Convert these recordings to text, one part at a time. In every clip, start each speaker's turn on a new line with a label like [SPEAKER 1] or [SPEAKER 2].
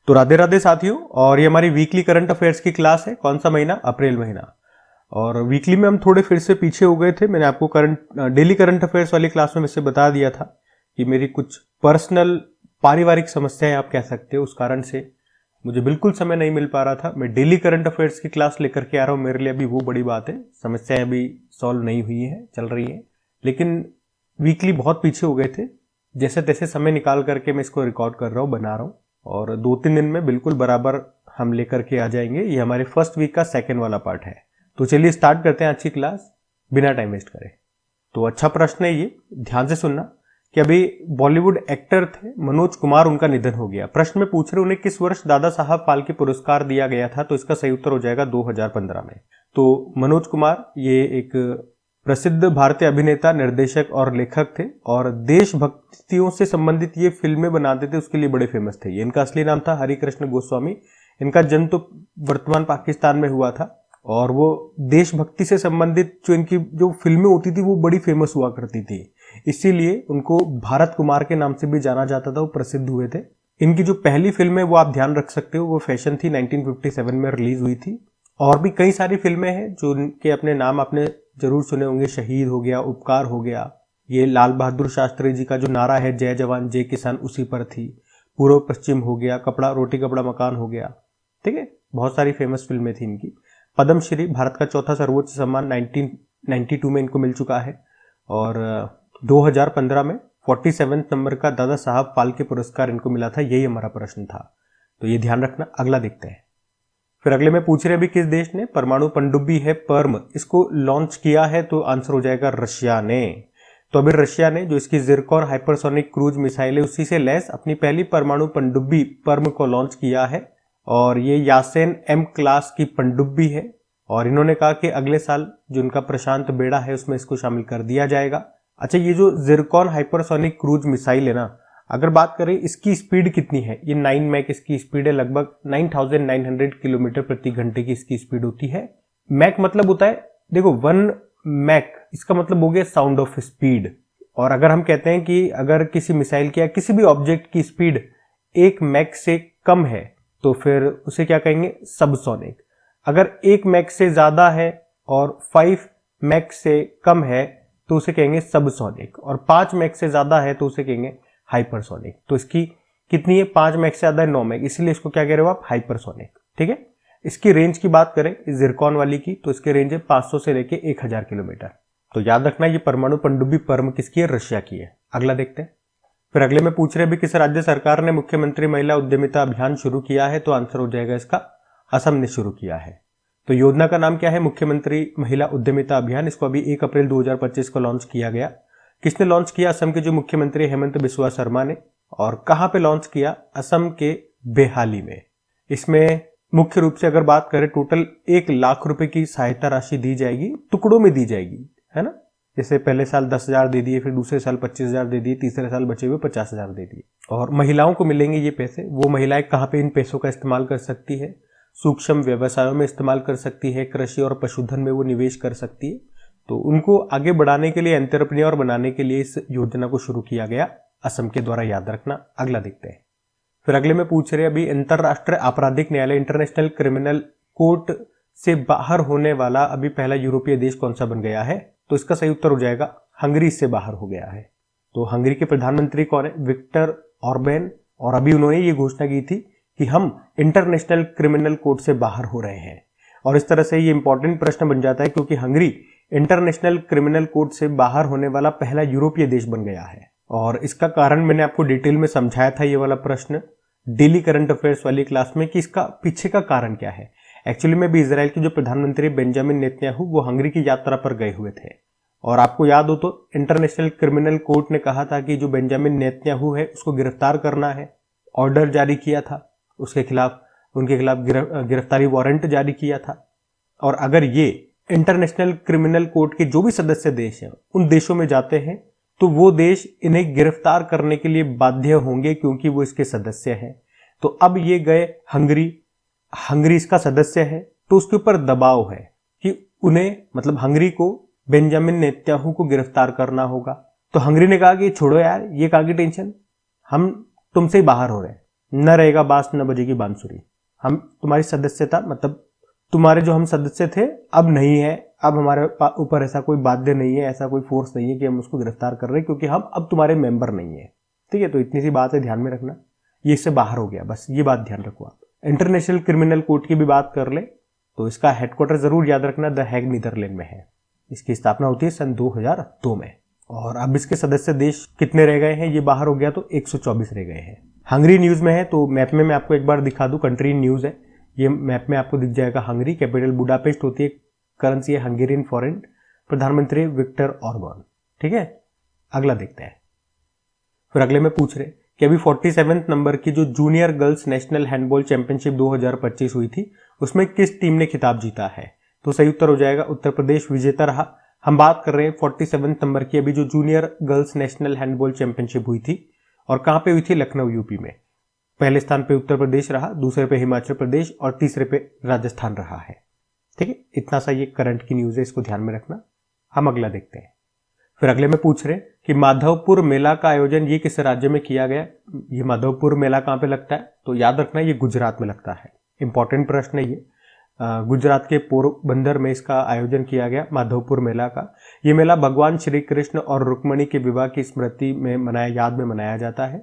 [SPEAKER 1] तो राधे राधे साथियों, और ये हमारी वीकली करंट अफेयर्स की क्लास है। कौन सा महीना? अप्रैल महीना। और वीकली में हम थोड़े फिर से पीछे हो गए थे। मैंने आपको डेली करंट अफेयर्स वाली क्लास में वैसे बता दिया था कि मेरी कुछ पर्सनल पारिवारिक समस्याएं आप कह सकते हो, उस कारण से मुझे बिल्कुल समय नहीं मिल पा रहा था। मैं डेली करंट अफेयर्स की क्लास लेकर के आ रहा हूँ। मेरे लिए अभी वो बड़ी बात है। समस्याएं अभी सॉल्व नहीं हुई है, चल रही है, लेकिन वीकली बहुत पीछे हो गए थे। जैसे तैसे समय निकाल करके मैं इसको रिकॉर्ड कर रहा हूँ, बना रहा हूँ, और 2-3 दिन में बिल्कुल बराबर हम लेकर के आ जाएंगे। ये हमारे फर्स्ट वीक का सेकंड वाला पार्ट है। तो चलिए स्टार्ट करते हैं आज की क्लास बिना टाइम वेस्ट करे। तो अच्छा प्रश्न है ये, ध्यान से सुनना कि अभी बॉलीवुड एक्टर थे मनोज कुमार, उनका निधन हो गया। प्रश्न में पूछ रहे उन्हें किस वर्ष दादा साहब फाल्के पुरस्कार दिया गया था, तो इसका सही उत्तर हो जाएगा 2015 में। तो मनोज कुमार ये एक प्रसिद्ध भारतीय अभिनेता, निर्देशक और लेखक थे, और देशभक्तियों से संबंधित ये फिल्में बनाते थे, उसके लिए बड़े फेमस थे। इनका असली नाम था हरिकृष्ण गोस्वामी। इनका जन्म तो वर्तमान पाकिस्तान में हुआ था, और वो देशभक्ति से संबंधित जो इनकी जो फिल्में होती थी वो बड़ी फेमस हुआ करती थी, इसीलिए उनको भारत कुमार के नाम से भी जाना जाता था। वो प्रसिद्ध हुए थे। इनकी जो पहली फिल्म है वो आप ध्यान रख सकते हो, वो फैशन थी, 1957 में रिलीज हुई थी। और भी कई सारी फिल्में हैं जो उनके अपने नाम आपने जरूर सुने होंगे। शहीद हो गया, उपकार हो गया, ये लाल बहादुर शास्त्री जी का जो नारा है जय जवान जय किसान, उसी पर थी। पूर्व पश्चिम हो गया, कपड़ा रोटी कपड़ा मकान हो गया, ठीक है। बहुत सारी फेमस फिल्में थी इनकी। पद्मश्री, भारत का चौथा सर्वोच्च सम्मान, 1992 में इनको मिल चुका है। और 2015 में 47 नंबर का दादा साहब फाल्के पुरस्कार इनको मिला था। यही हमारा प्रश्न था, तो ये ध्यान रखना। अगला देखते हैं। फिर अगले में पूछ रहे भी किस देश ने परमाणु पनडुब्बी है पर्म, इसको लॉन्च किया है, तो आंसर हो जाएगा रशिया ने। तो अभी रशिया ने जो इसकी जिरकॉन हाइपरसोनिक क्रूज मिसाइल है उसी से लैस अपनी पहली परमाणु पनडुब्बी पर्म को लॉन्च किया है, और ये यासेन एम क्लास की पनडुब्बी है। और इन्होंने कहा कि अगले साल जो उनका प्रशांत बेड़ा है उसमें इसको शामिल कर दिया जाएगा। अच्छा, ये जो जिरकॉन हाइपरसोनिक क्रूज मिसाइल है ना, अगर बात करें इसकी स्पीड कितनी है, ये 9 मैक इसकी स्पीड है, लगभग 9900 किलोमीटर प्रति घंटे की इसकी स्पीड होती है। मैक मतलब होता है, देखो 1 मैक इसका मतलब हो गया साउंड ऑफ स्पीड। और अगर हम कहते हैं कि अगर किसी मिसाइल की या किसी भी ऑब्जेक्ट की स्पीड 1 मैक से कम है तो फिर उसे क्या कहेंगे? सबसोनिक। अगर 1 मैक से ज्यादा है और 5 मैक से कम है तो उसे कहेंगे सबसोनिक, और 5 मैक से ज्यादा है तो उसे कहेंगे हाइपरसोनिक। तो इसकी कितनी है? 5 मैक से ज्यादा है 9 मैक, इसलिए इसको क्या कह रहे हो आप? हाइपरसोनिक, ठीक है। इसकी रेंज की बात करें जिरकॉन वाली की, तो इसकी रेंज है 500 से लेके 1000 किलोमीटर। तो याद रखना ये परमाणु पनडुब्बी पर्म किसकी है? रशिया की है। अगला देखते हैं। फिर अगले में पूछ रहे भी किस राज्य सरकार ने मुख्यमंत्री महिला उद्यमिता अभियान शुरू किया है, तो आंसर हो जाएगा इसका असम ने शुरू किया है। तो योजना का नाम क्या है? मुख्यमंत्री महिला उद्यमिता अभियान। इसको अभी 1 अप्रैल 2025 को लॉन्च किया गया। किसने लॉन्च किया? असम के जो मुख्यमंत्री हेमंत बिस्वा शर्मा ने। और कहां पे लॉन्च किया? असम के बेहाली में। इसमें मुख्य रूप से अगर बात करें टोटल 1 लाख रुपए की सहायता राशि दी जाएगी, टुकड़ों में दी जाएगी, है ना। जैसे पहले साल 10,000 दे दिए, फिर दूसरे साल 25,000 दे दिए, तीसरे साल बचे हुए 50,000 दे दिए। और महिलाओं को मिलेंगे ये पैसे। वो महिलाएं कहां पे इन पैसों का इस्तेमाल कर सकती है? सूक्ष्म व्यवसायों में इस्तेमाल कर सकती है, कृषि और पशुधन में वो निवेश कर सकती है। तो उनको आगे बढ़ाने के लिए, एंटरप्रेन्योर बनाने के लिए इस योजना को शुरू किया गया असम के द्वारा, याद रखना। अगला देखते हैं। फिर अगले में पूछ रहे अभी अंतरराष्ट्रीय आपराधिक न्यायालय इंटरनेशनल क्रिमिनल कोर्ट से बाहर होने वाला अभी पहला यूरोपीय देश कौन सा बन गया है, तो इसका सही उत्तर हो जाएगा हंगरी से बाहर हो गया है। तो हंगरी के प्रधानमंत्री कौन है? विक्टर ऑर्बेन। और अभी उन्होंने ये घोषणा की थी कि हम इंटरनेशनल क्रिमिनल कोर्ट से बाहर हो रहे हैं। और इस तरह से ये इंपॉर्टेंट प्रश्न बन जाता है क्योंकि हंगरी इंटरनेशनल क्रिमिनल कोर्ट से बाहर होने वाला पहला यूरोपीय देश बन गया है। और इसका कारण मैंने आपको डिटेल में समझाया था, ये वाला प्रश्न डेली करंट अफेयर्स वाली क्लास में, कि इसका पीछे का कारण क्या है। एक्चुअली में भी इजराइल के जो प्रधानमंत्री बेंजामिन नेतन्याहू वो हंगरी की यात्रा पर गए हुए थे। और आपको याद हो तो इंटरनेशनल क्रिमिनल कोर्ट ने कहा था कि जो बेंजामिन नेतन्याहू है उसको गिरफ्तार करना है, ऑर्डर जारी किया था उसके खिलाफ, उनके खिलाफ गिरफ्तारी वारंट जारी किया था। और अगर ये इंटरनेशनल क्रिमिनल कोर्ट के जो भी सदस्य देश हैं उन देशों में जाते हैं तो वो देश इन्हें गिरफ्तार करने के लिए बाध्य होंगे क्योंकि वो इसके सदस्य हैं। तो अब ये गए हंगरी, हंगरी इसका सदस्य है, तो उसके ऊपर दबाव है कि उन्हें, मतलब हंगरी को बेंजामिन नेतन्याहू को गिरफ्तार करना होगा। तो हंगरी ने कहा कि छोड़ो यार, ये कहाँ की टेंशन, हम तुमसे ही बाहर हो रहे हैं, न रहेगा बांस न बजेगी बांसुरी। हम तुम्हारी सदस्यता मतलब तुम्हारे जो हम सदस्य थे अब नहीं है, अब हमारे ऊपर ऐसा कोई बाध्य नहीं है, ऐसा कोई फोर्स नहीं है कि हम उसको गिरफ्तार कर रहे हैं क्योंकि हम अब तुम्हारे मेंबर नहीं है। ठीक है, तो इतनी सी बात है, ध्यान में रखना, ये इससे बाहर हो गया, बस ये बात ध्यान रखो आप। इंटरनेशनल क्रिमिनल कोर्ट की भी बात कर ले तो इसका हेडक्वार्टर जरूर याद रखना, द हैग नीदरलैंड में है। इसकी स्थापना होती है सन 2002 में। और अब इसके सदस्य देश कितने रह गए हैं, ये बाहर हो गया तो 124 रह गए हैं। हंगरी न्यूज में है, तो मैप में मैं आपको एक बार दिखा दूं, कंट्री न्यूज है, ये मैप में आपको दिख जाएगा। हंगरी कैपिटल बुडापेस्ट होती है, करेंसी है हंगेरियन फॉरेंट, प्रधानमंत्री विक्टर ऑर्बन। ठीक है, अगला देखते हैं। फिर अगले में पूछ रहे कि अभी 47वें नंबर की जो junior girls national handball championship 2025 हुई थी उसमें किस टीम ने खिताब जीता है? तो सही उत्तर हो जाएगा उत्तर प्रदेश विजेता रहा। हम बात कर रहे हैं 47वें नंबर की, अभी जो junior girls national handball championship हुई थी और कहां पे हुई थी? लखनऊ यूपी में। पहले स्थान पे उत्तर प्रदेश रहा, दूसरे पे हिमाचल प्रदेश और तीसरे पे राजस्थान रहा है। ठीक है, इतना सा ये करंट की न्यूज है, इसको ध्यान में रखना। हम अगला देखते हैं। फिर अगले में पूछ रहे कि माधवपुर मेला का आयोजन ये किस राज्य में किया गया? ये माधवपुर मेला कहां पे लगता है? तो याद रखना ये गुजरात में लगता है। इंपॉर्टेंट प्रश्न है ये। गुजरात के पोरबंदर में इसका आयोजन किया गया माधवपुर मेला का। ये मेला भगवान श्री कृष्ण और रुक्मणी के विवाह की स्मृति में याद में मनाया जाता है।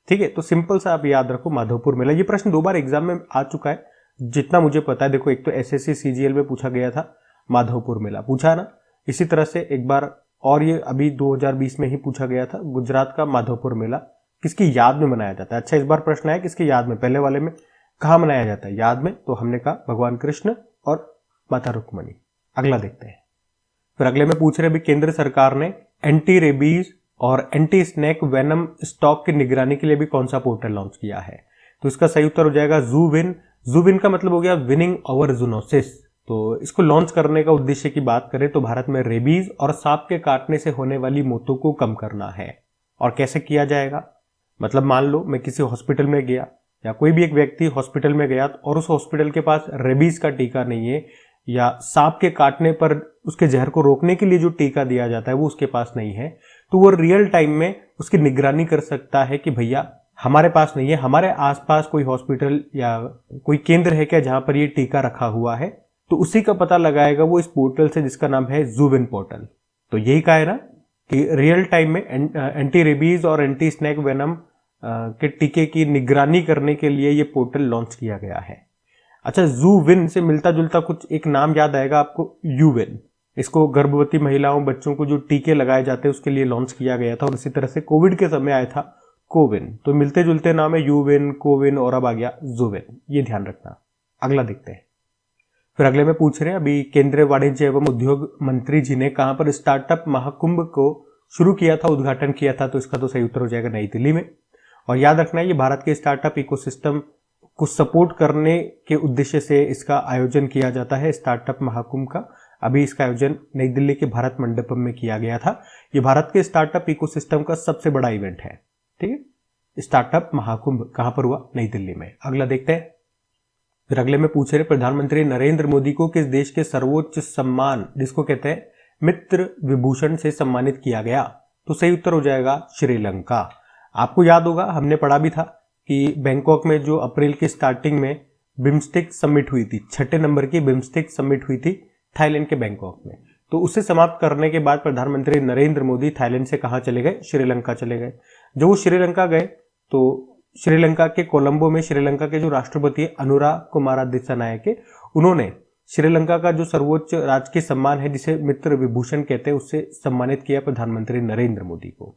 [SPEAKER 1] ठीक है, तो सिंपल सा आप याद रखो माधवपुर मेला। ये प्रश्न 2 बार एग्जाम में आ चुका है जितना मुझे पता है। देखो, एक तो एसएससी सीजीएल में पूछा गया था, माधवपुर मेला पूछा ना, इसी तरह से एक बार और ये अभी 2020 में ही पूछा गया था, गुजरात का माधवपुर मेला किसकी याद में मनाया जाता है। अच्छा, इस बार प्रश्न है किसकी याद में? पहले वाले में कहां मनाया जाता है? याद में, तो हमने कहा भगवान कृष्ण और माता रुक्मणी। अगला देखते हैं। फिर अगले में पूछ रहे भी केंद्र सरकार ने एंटी रेबीज और एंटी स्नेक वेनम स्टॉक की निगरानी के लिए भी कौन सा पोर्टल लॉन्च किया है? तो इसका सही उत्तर हो जाएगा ज़ूविन। ज़ूविन का मतलब हो गया विनिंग ओवर जूनोसिस। तो इसको लॉन्च करने का उद्देश्य की बात करें तो भारत में रेबीज और सांप के काटने से होने वाली मौतों को कम करना है। और कैसे किया जाएगा? मतलब मान लो मैं किसी हॉस्पिटल में गया या कोई भी एक व्यक्ति हॉस्पिटल में गया और उस हॉस्पिटल के पास रेबीज का टीका नहीं है या सांप के काटने पर उसके जहर को रोकने के लिए जो टीका दिया जाता है वो उसके पास नहीं है, तो वो रियल टाइम में उसकी निगरानी कर सकता है कि भैया हमारे पास नहीं है, हमारे आसपास कोई हॉस्पिटल या कोई केंद्र है क्या जहां पर ये टीका रखा हुआ है, तो उसी का पता लगाएगा वो इस पोर्टल से जिसका नाम है ज़ूविन पोर्टल। तो यही कहा है ना कि रियल टाइम में एंटी रेबीज और एंटी स्नेक वेनम के टीके की निगरानी करने के लिए ये पोर्टल लॉन्च किया गया है। अच्छा, ज़ूविन से मिलता जुलता कुछ एक नाम याद आएगा आपको, यूविन। इसको गर्भवती महिलाओं बच्चों को जो टीके लगाए जाते हैं उसके लिए लॉन्च किया गया था और इसी तरह से कोविड के समय आया था कोविन। तो मिलते जुलते नाम है यूविन, कोविन और अब आ गया ज़ूविन, ये ध्यान रखना। अगला देखते हैं। फिर अगले में पूछ रहे हैं अभी केंद्रीय वाणिज्य एवं उद्योग मंत्री जी ने कहां पर स्टार्टअप महाकुंभ को शुरू किया था, उद्घाटन किया था? तो इसका तो सही उत्तर हो जाएगा नई दिल्ली में। और याद रखना है ये भारत के स्टार्टअप इकोसिस्टम को सपोर्ट करने के उद्देश्य से इसका आयोजन किया जाता है, स्टार्टअप महाकुंभ का। अभी इसका आयोजन नई दिल्ली के भारत मंडपम में किया गया था। ये भारत के स्टार्टअप इकोसिस्टम का सबसे बड़ा इवेंट है। ठीक है, स्टार्टअप महाकुंभ कहां पर हुआ? नई दिल्ली में। अगला देखते हैं। फिर अगले में पूछ रहे प्रधानमंत्री नरेंद्र मोदी को किस देश के सर्वोच्च सम्मान जिसको कहते हैं मित्र विभूषण से सम्मानित किया गया? तो सही उत्तर हो जाएगा श्रीलंका। आपको याद होगा हमने पढ़ा भी था कि बैंकॉक में जो अप्रैल की स्टार्टिंग में बिम्स्टेक समिट हुई थी, 6 नंबर की बिम्स्टेक समिट हुई थी थाईलैंड के बैंकॉक में। तो उसे समाप्त करने के बाद प्रधानमंत्री नरेंद्र मोदी थाईलैंड से कहां चले गए? श्रीलंका चले गए। जब वो श्रीलंका गए तो श्रीलंका के कोलंबो में श्रीलंका के जो राष्ट्रपति अनुरा कुमारा दिसानायके, उन्होंने श्रीलंका का जो सर्वोच्च राजकीय सम्मान है जिसे मित्र विभूषण कहते हैं उससे सम्मानित किया प्रधानमंत्री नरेंद्र मोदी को।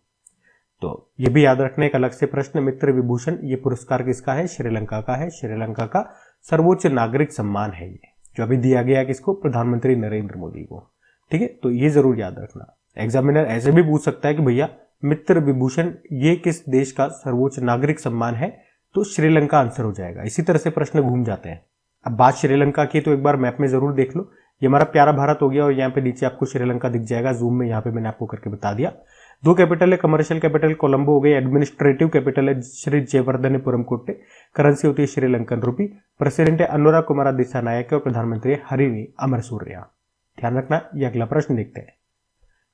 [SPEAKER 1] तो ये भी याद रखने एक अलग से प्रश्न, मित्र विभूषण ये पुरस्कार किसका है? श्रीलंका का है। श्रीलंका का सर्वोच्च नागरिक सम्मान है ये, जो अभी दिया गया किसको? प्रधानमंत्री नरेंद्र मोदी को। ठीक है, तो ये जरूर याद रखना। एग्जामिनर ऐसे भी पूछ सकता है कि भैया मित्र विभूषण ये किस देश का सर्वोच्च नागरिक सम्मान है? तो श्रीलंका आंसर हो जाएगा। इसी तरह से प्रश्न घूम जाते हैं। अब बात श्रीलंका की तो एक बार मैप में जरूर देख लो। ये हमारा प्यारा भारत हो गया और यहाँ पे नीचे आपको श्रीलंका दिख जाएगा जूम में, यहाँ पे मैंने आपको करके बता दिया। 2 कैपिटल है, कमर्शियल कैपिटल कोलंबो हो गई, एडमिनिस्ट्रेटिव कैपिटल है श्री जयवर्धनेपुरम कोट्टे, करेंसी होती है श्रीलंकन रुपी, प्रेसिडेंट है अनुरा कुमारा दिसानायके और प्रधानमंत्री हरिनी अमरसूरिया। ध्यान रखना। ये अगला प्रश्न देखते हैं।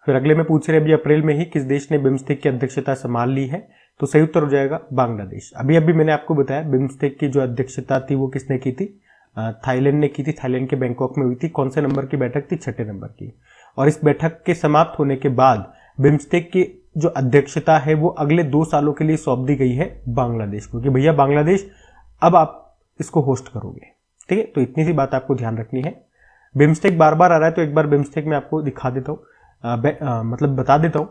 [SPEAKER 1] फिर अगले में पूछ रहे अभी अप्रैल में ही किस देश ने बिम्स्टेक की अध्यक्षता संभाल ली है? तो सही उत्तर हो जाएगा बांग्लादेश। अभी अभी मैंने आपको बताया बिम्स्टेक की जो अध्यक्षता थी वो किसने की थी, थाईलैंड ने की थी। थाईलैंड के बैंकॉक में हुई थी। कौन से नंबर की बैठक थी, 6 नंबर की। और इस बैठक के समाप्त होने के बाद बिम्स्टेक की जो अध्यक्षता है वो अगले 2 सालों के लिए सौंप दी गई है बांग्लादेश को, कि भैया बांग्लादेश अब आप इसको होस्ट करोगे। ठीक है, तो इतनी सी बात आपको ध्यान रखनी है। बिम्स्टेक बार बार आ रहा है तो एक बार बिम्स्टेक में आपको दिखा देता हूँ, मतलब बता देता हूँ।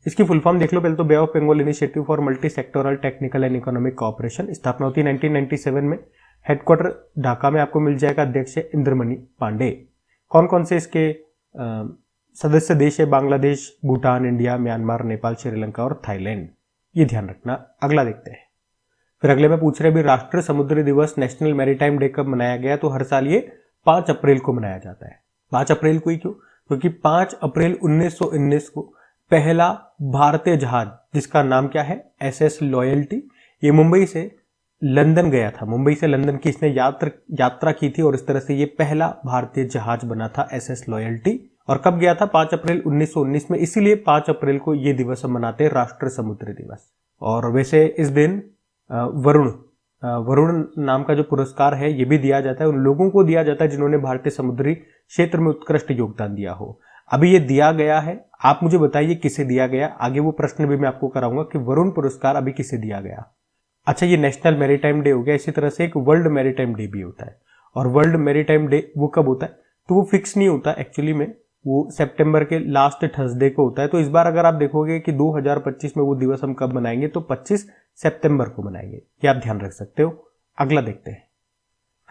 [SPEAKER 1] इसकी फुल फॉर्म देख लो पहले तो। Bay of Bengal initiative for multi sectoral technical and economic cooperation. स्थापना होती है 1997 में। हेडक्वार्टर ढाका में आपको मिल जाएगा। अध्यक्ष है इंद्रमणि पांडे। कौन कौन से इसके सदस्य देश है, बांग्लादेश, भूटान, इंडिया, म्यांमार, नेपाल, श्रीलंका और थाईलैंड। ये ध्यान रखना। अगला देखते हैं। फिर अगले में पूछ रहे भी राष्ट्रीय समुद्री दिवस नेशनल मैरीटाइम डे कब मनाया गया, तो हर साल ये 5 अप्रैल को मनाया जाता है। 5 अप्रैल को ही क्यों, क्योंकि 5 अप्रैल 1919 को पहला भारतीय जहाज जिसका नाम क्या है, एसएस लॉयल्टी, ये मुंबई से लंदन गया था। मुंबई से लंदन की इसने यात्रा की थी और इस तरह से ये पहला भारतीय जहाज बना था एसएस लॉयल्टी। और कब गया था, 5 अप्रैल 1919 में। इसीलिए 5 अप्रैल को ये दिवस हम मनाते हैं, राष्ट्रीय समुद्री दिवस। और वैसे इस दिन वरुण नाम का जो पुरस्कार है ये भी दिया जाता है, उन लोगों को दिया जाता है जिन्होंने भारतीय समुद्री क्षेत्र में उत्कृष्ट योगदान दिया हो। अभी ये दिया गया है, आप मुझे बताइए किसे दिया गया। आगे वो प्रश्न भी मैं आपको कराऊंगा कि वरुण पुरस्कार अभी किसे दिया गया। अच्छा, ये नेशनल मैरीटाइम डे हो गया। इसी तरह से एक वर्ल्ड मैरीटाइम डे भी होता है। और वर्ल्ड मैरीटाइम डे वो कब होता है, तो वो फिक्स नहीं होता एक्चुअली में, वो सितंबर के लास्ट थर्सडे को होता है। तो इस बार अगर आप देखोगे कि 2025 में वो दिवस हम कब मनाएंगे, तो 25 सितंबर को मनाएंगे। ये आप ध्यान रख सकते हो। अगला देखते हैं।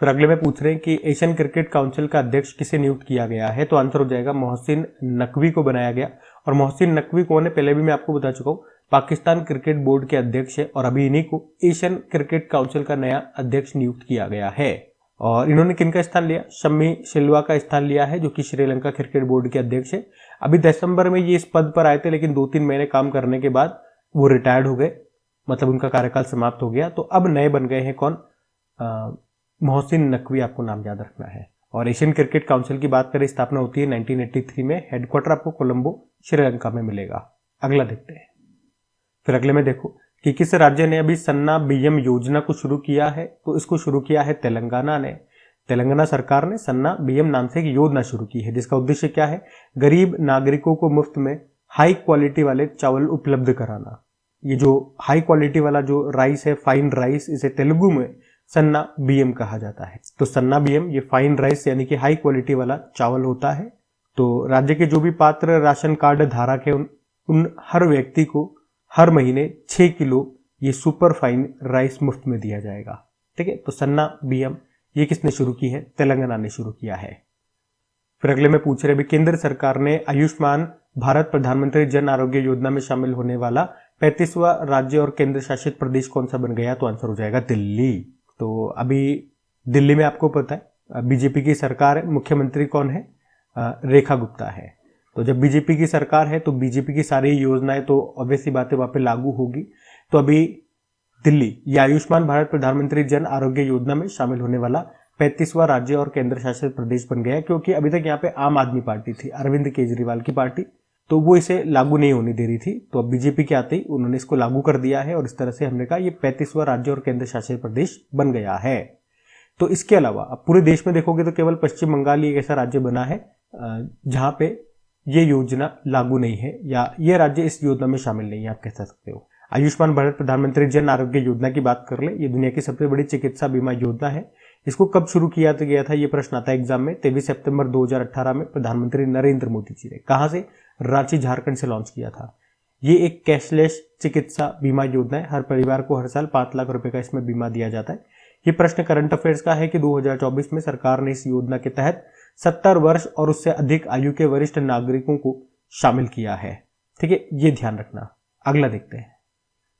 [SPEAKER 1] फिर अगले में पूछ रहे हैं कि एशियन क्रिकेट काउंसिल का अध्यक्ष किसे नियुक्त किया गया है, तो आंसर हो जाएगा मोहसिन नकवी को बनाया गया। और मोहसिन नकवी कौन है, पहले भी मैं आपको बता चुका हूं, पाकिस्तान क्रिकेट बोर्ड के अध्यक्ष है। और अभी इन्हीं को एशियन क्रिकेट काउंसिल का नया अध्यक्ष नियुक्त किया गया है। और इन्होंने किनका स्थान लिया, शम्मी सिल्वा का स्थान लिया है, जो कि श्रीलंका क्रिकेट बोर्ड के अध्यक्ष है। अभी दिसंबर में ये इस पद पर आए थे, लेकिन 2-3 महीने काम करने के बाद वो रिटायर्ड हो गए, मतलब उनका कार्यकाल समाप्त हो गया। तो अब नए बन गए हैं कौन, मोहसिन नकवी, आपको नाम याद रखना है। और एशियन क्रिकेट काउंसिल की बात करें, स्थापना होती है 1983 में। हेडक्वार्टर आपको कोलंबो श्रीलंका में मिलेगा। अगला देखते हैं। फिर अगले में देखो कि किस राज्य ने अभी सन्ना बीएम योजना को शुरू किया है, तो इसको शुरू किया है तेलंगाना ने। तेलंगाना सरकार ने सन्ना बीएम नाम से एक योजना शुरू की है, जिसका उद्देश्य क्या है, गरीब नागरिकों को मुफ्त में हाई क्वालिटी वाले चावल उपलब्ध कराना। ये जो हाई क्वालिटी वाला जो राइस है, फाइन राइस, इसे तेलुगु में सन्ना बीएम कहा जाता है। तो सन्ना बीएम ये फाइन राइस यानी कि हाई क्वालिटी वाला चावल होता है। तो राज्य के जो भी पात्र राशन कार्ड धारक है उन हर व्यक्ति को हर महीने 6 किलो ये सुपर फाइन राइस मुफ्त में दिया जाएगा। ठीक है, तो सन्ना बीएम ये किसने शुरू की है, तेलंगाना ने शुरू किया है। फिर अगले में पूछ रहे भी केंद्र सरकार ने आयुष्मान भारत प्रधानमंत्री जन आरोग्य योजना में शामिल होने वाला 35वां राज्य और केंद्र शासित प्रदेश कौन सा बन गया, तो आंसर हो जाएगा दिल्ली। तो अभी दिल्ली में आपको पता है बीजेपी की सरकार है, मुख्यमंत्री कौन है, रेखा गुप्ता है। तो जब बीजेपी की सरकार है तो बीजेपी की सारी योजनाएं तो ऑब्वियसली बातें वहां पे लागू होगी। तो अभी दिल्ली ये आयुष्मान भारत प्रधानमंत्री जन आरोग्य योजना में शामिल होने वाला 35वां राज्य और केंद्र शासित प्रदेश बन गया, क्योंकि अभी तक यहाँ पे आम आदमी पार्टी थी, अरविंद केजरीवाल की पार्टी, तो वो इसे लागू नहीं होने दे रही थी। तो अब बीजेपी के आते ही उन्होंने इसको लागू कर दिया है और इस तरह से हमने कहा ये 35वां राज्य और केंद्र शासित प्रदेश बन गया है। तो इसके अलावा अब पूरे देश में देखोगे तो केवल पश्चिम बंगाल ही एक ऐसा राज्य बना है जहां पे ये योजना लागू नहीं है, या ये राज्य इस योजना में शामिल नहीं है, आप कह सकते हो। आयुष्मान भारत प्रधानमंत्री जन आरोग्य योजना की बात कर ले, ये दुनिया की सबसे बड़ी चिकित्सा बीमा योजना है। इसको कब शुरू किया गया था, ये प्रश्न आता है एग्जाम में। 23 सितंबर 2018 में प्रधानमंत्री नरेंद्र मोदी जी ने, कहां से, रांची झारखंड से लॉन्च किया था। ये एक कैशलेस चिकित्सा बीमा योजना है। हर परिवार को हर साल 5 लाख रुपए का इसमें बीमा दिया जाता है। ये प्रश्न करंट अफेयर्स का है कि 2024 में सरकार ने इस योजना के तहत 70 वर्ष और उससे अधिक आयु के वरिष्ठ नागरिकों को शामिल किया है। ठीक है, ये ध्यान रखना। अगला देखते हैं।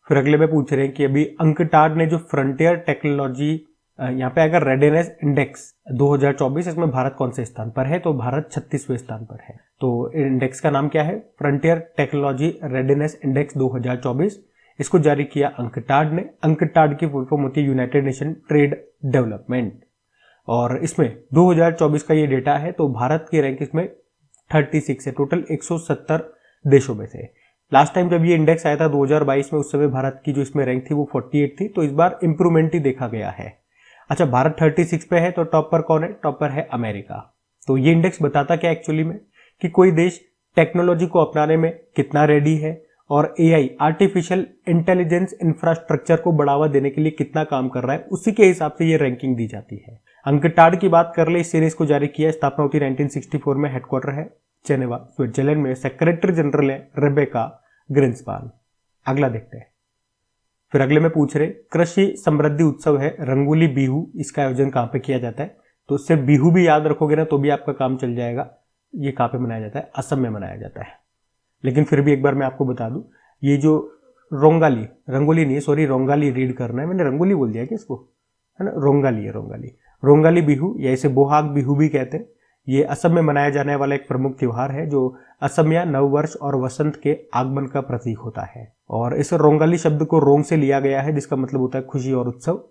[SPEAKER 1] फिर अगले में पूछ रहे हैं कि अभी अंकटाड ने जो फ्रंटियर टेक्नोलॉजी यहाँ पे अगर रेडीनेस इंडेक्स 2024, इसमें भारत कौन से स्थान पर है, तो भारत 36वें स्थान पर है। तो इंडेक्स का नाम क्या है, फ्रंटियर टेक्नोलॉजी रेडीनेस इंडेक्स 2024। इसको जारी किया अंकटाड ने। अंकटाड की फुल फॉर्म होती है यूनाइटेड नेशन ट्रेड डेवलपमेंट। और इसमें 2024 का ये डेटा है, तो भारत की रैंक इसमें 36 है, टोटल 170 देशों में से। लास्ट टाइम जब ये इंडेक्स आया था 2022 में, उस समय भारत की जो इसमें रैंक थी वो 48 थी, तो इस बार इंप्रूवमेंट ही देखा गया है। अच्छा, भारत 36 पे है, तो टॉप पर कौन है? टॉप पर है अमेरिका। तो ये इंडेक्स बताता क्या एक्चुअली में, कि कोई देश टेक्नोलॉजी को अपनाने में कितना रेडी है और एआई, आर्टिफिशियल इंटेलिजेंस इंफ्रास्ट्रक्चर को बढ़ावा देने के लिए कितना काम कर रहा है, उसी के हिसाब से ये रैंकिंग दी जाती है। अंकटाड की बात कर ले, इस सीरीज को जारी किया, स्थापना होती 1964 में, हेडक्वार्टर है जेनेवा स्विट्जरलैंड में, सेक्रेटरी जनरल है रेबेका ग्रिंसपान। अगला देखते हैं। फिर अगले में पूछ रहे, कृषि समृद्धि उत्सव है रंगोली बिहू, इसका आयोजन कहां पे किया जाता है? तो सिर्फ बिहू भी याद रखोगे ना तो भी आपका काम चल जाएगा। ये कहां पे मनाया जाता है? असम में मनाया जाता है। लेकिन फिर भी एक बार मैं आपको बता दूं, ये जो रोंगाली, रंगोली नहीं है, सॉरी, रोंगाली रीड करना है, मैंने रंगोली बोल दिया क्या इसको, है ना? रोंगाली है, रोंगाली बिहू, या इसे बोहाग बिहू भी कहते हैं। ये असम में मनाया जाने वाला एक प्रमुख त्योहार है जो असमिया नववर्ष और वसंत के आगमन का प्रतीक होता है। और इस रोंगाली शब्द को रोंग से लिया गया है, जिसका मतलब होता है खुशी और उत्सव।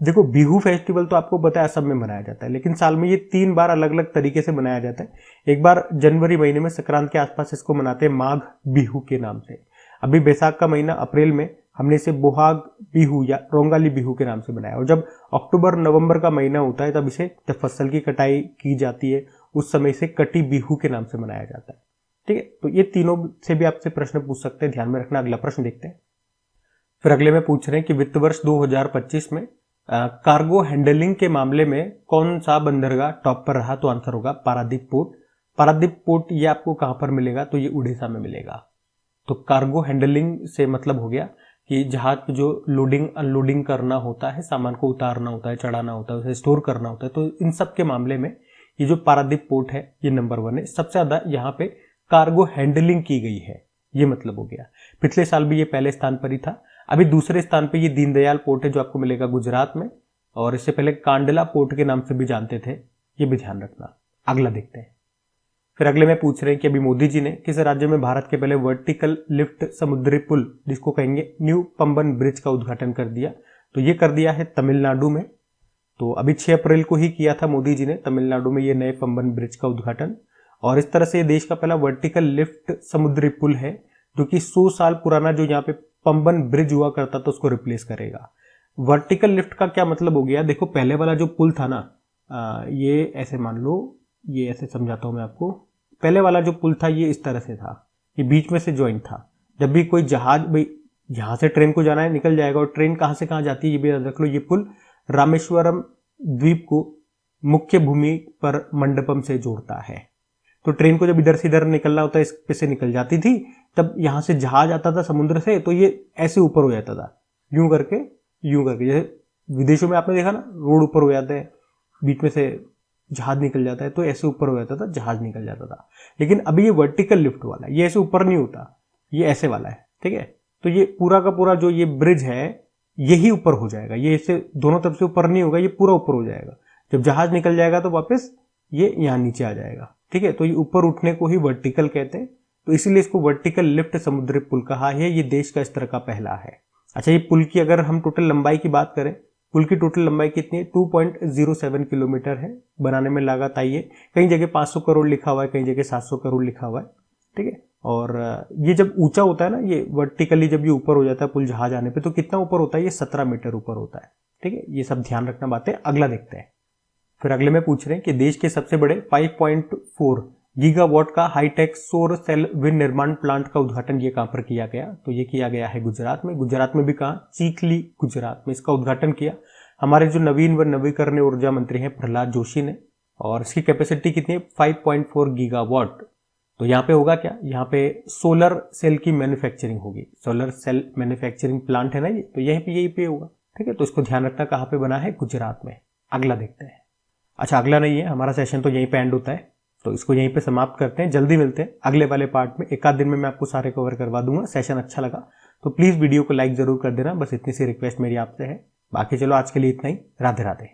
[SPEAKER 1] देखो, बिहू फेस्टिवल तो आपको पता है असम में मनाया जाता है, लेकिन साल में ये 3 बार अलग अलग तरीके से मनाया जाता है। एक बार जनवरी महीने में संक्रांत के आसपास इसको मनाते हैं माघ बिहू के नाम से। अभी बैसाख का महीना अप्रैल में हमने इसे बोहाग बिहू या रोंगाली बिहू के नाम से बनाया। और जब अक्टूबर नवंबर का महीना होता है, तब इसे, जब फसल की कटाई की जाती है, उस समय से कटी बिहू के नाम से मनाया जाता है। ठीक है, तो ये तीनों से भी आपसे प्रश्न पूछ सकते हैं, ध्यान में रखना। अगला प्रश्न देखते हैं। फिर अगले में पूछ रहे हैं कि वित्त वर्ष 2025 में कार्गो हैंडलिंग के मामले में कौन सा बंदरगाह टॉप पर रहा? तो आंसर होगा पारादीप पोर्ट। पारादीप पोर्ट ये आपको कहां पर मिलेगा? तो ये उड़ीसा में मिलेगा। तो कार्गो हैंडलिंग से मतलब हो गया कि जहाज पे जो लोडिंग अनलोडिंग करना होता है, सामान को उतारना होता है, चढ़ाना होता है, उसे स्टोर करना होता है, तो इन सब के मामले में ये जो पारादीप पोर्ट है ये नंबर 1 है। सबसे ज्यादा यहाँ पे कार्गो हैंडलिंग की गई है, ये मतलब हो गया। पिछले साल भी ये पहले स्थान पर ही था। अभी दूसरे स्थान पे ये दीनदयाल पोर्ट है जो आपको मिलेगा गुजरात में, और इससे पहले कांडला पोर्ट के नाम से भी जानते थे, ये भी ध्यान रखना। अगला देखते हैं। फिर अगले में पूछ रहे हैं कि अभी मोदी जी ने किस राज्य में भारत के पहले वर्टिकल लिफ्ट समुद्री पुल, जिसको कहेंगे न्यू पंबन ब्रिज, का उद्घाटन कर दिया? तो ये कर दिया है तमिलनाडु में। तो अभी 6 अप्रैल को ही किया था मोदी जी ने तमिलनाडु में ये नए पंबन ब्रिज का उद्घाटन। और इस तरह से देश का पहला वर्टिकल लिफ्ट समुद्री पुल है, जो कि 100 साल पुराना जो यहाँ पे पंबन ब्रिज हुआ करता था उसको रिप्लेस करेगा। वर्टिकल लिफ्ट का क्या मतलब हो गया? देखो, पहले वाला जो पुल था ना, ये ऐसे मान लो, ये ऐसे समझाता हूं मैं आपको। पहले वाला जो पुल था ये इस तरह से था, ये बीच में से ज्वाइंट था। जब भी कोई जहाज, भाई यहां से ट्रेन को जाना है, निकल जाएगा, और ट्रेन कहां से कहां जाती है ये भी याद रख लो। ये पुल रामेश्वरम द्वीप को मुख्य भूमि पर मंडपम से जोड़ता है। तो ट्रेन को जब इधर से इधर निकलना होता है, इस पे से निकल जाती थी, तब यहां से जहाज आता था समुद्र से, तो ये ऐसे ऊपर हो जाता था, यूं करके यूं करके। जैसे विदेशों में आपने देखा ना, रोड ऊपर हो जाते हैं, बीच में से जहाज निकल जाता है, तो ऐसे ऊपर हो जाता था, जहाज निकल जाता था। लेकिन अभी ये वर्टिकल लिफ्ट वाला, ये ऐसे ऊपर नहीं होता, ये ऐसे वाला है। ठीक है, तो ये पूरा का पूरा जो ये ब्रिज है यही ऊपर हो जाएगा, ये ऐसे दोनों तरफ से ऊपर नहीं होगा, ये पूरा ऊपर हो जाएगा। जब जहाज निकल जाएगा तो वापस ये यहां नीचे आ जाएगा। ठीक है, तो ये ऊपर उठने को ही वर्टिकल कहते हैं, तो इसीलिए इसको वर्टिकल लिफ्ट समुद्री पुल कहा है। ये देश का इस तरह का पहला है। अच्छा, ये पुल की अगर हम टोटल लंबाई की बात करें, पुल की टोटल लंबाई कितनी है? 2.07 किलोमीटर है। बनाने में लागत आई है, कई जगह 500 करोड़ लिखा हुआ है, कई जगह 700 करोड़ लिखा हुआ है। ठीक है, और ये जब ऊंचा होता है ना, ये वर्टिकली जब ये ऊपर हो जाता है पुल जहाज आने पे, तो कितना ऊपर होता है? ये 17 मीटर ऊपर होता है। ठीक है, ये सब ध्यान रखना बातें। अगला देखते हैं। फिर अगले में पूछ रहे हैं कि देश के सबसे बड़े 5.4 गीगावाट का हाईटेक सौर सेल विंड निर्माण प्लांट का उद्घाटन ये कहां पर किया गया? तो ये किया गया है गुजरात में। गुजरात में भी कहां? चीखली, गुजरात में इसका उद्घाटन किया हमारे जो नवीन व नवीकरणीय ऊर्जा मंत्री हैं प्रहलाद जोशी ने। और इसकी कैपेसिटी कितनी है? 5.4 गीगावाट। तो यहाँ पे होगा क्या? यहाँ पे सोलर सेल की मैन्युफैक्चरिंग होगी। सोलर सेल मैन्युफैक्चरिंग प्लांट है ना ये, तो यहीं पे होगा। ठीक है, तो इसको ध्यान रखना, कहाँ पे बना है? गुजरात में। अगला देखते हैं। अच्छा, अगला नहीं है, हमारा सेशन तो यहीं पे एंड होता है, तो इसको यहीं पे समाप्त करते हैं। जल्दी मिलते हैं अगले वाले पार्ट में। एक आध दिन में मैं आपको सारे कवर करवा दूंगा। सेशन अच्छा लगा तो प्लीज वीडियो को लाइक जरूर कर देना, बस इतनी सी रिक्वेस्ट मेरी आपसे है। बाकी चलो आज के लिए इतना ही। राधे राधे।